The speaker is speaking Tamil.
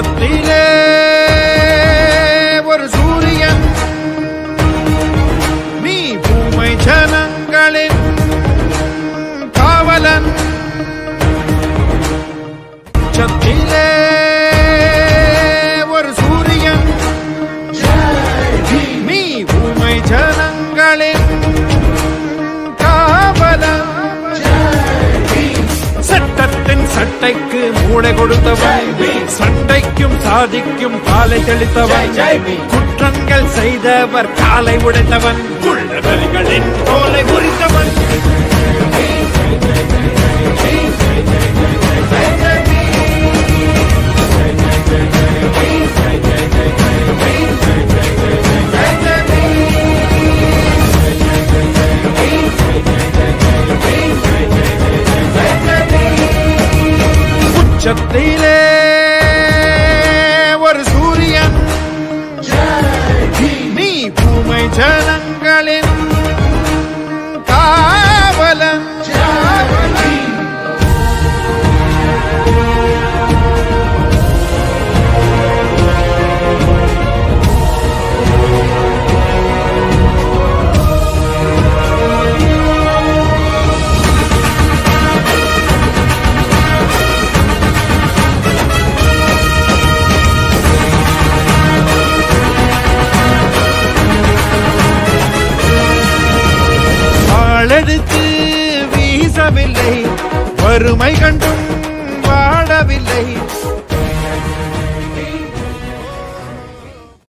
உச்சத்திலே ஒரு சூரியன் நீ பூமை ஜனங்களின் காவலன் உச்சத்திலே ஒரு சூரியன் நீ பூமை ஜனங்களின் காவலன் சட்டத்தின் சட்டைக்கு மூளை கொடுத்தவன் சண்டைக்கும் சாதிக்கும் காலை தெளித்தவன் குற்றங்கள் செய்தவர் காலை உடைத்தவன் உள்ளவர்களின் தோலை குறித்தவன் உச்சத்திலே ஒரு சூரியன் நீ பூமை ஜனங்களின் காவலன் எடுத்து வீசவில்லை வறுமை கண்டும் வாழவில்லை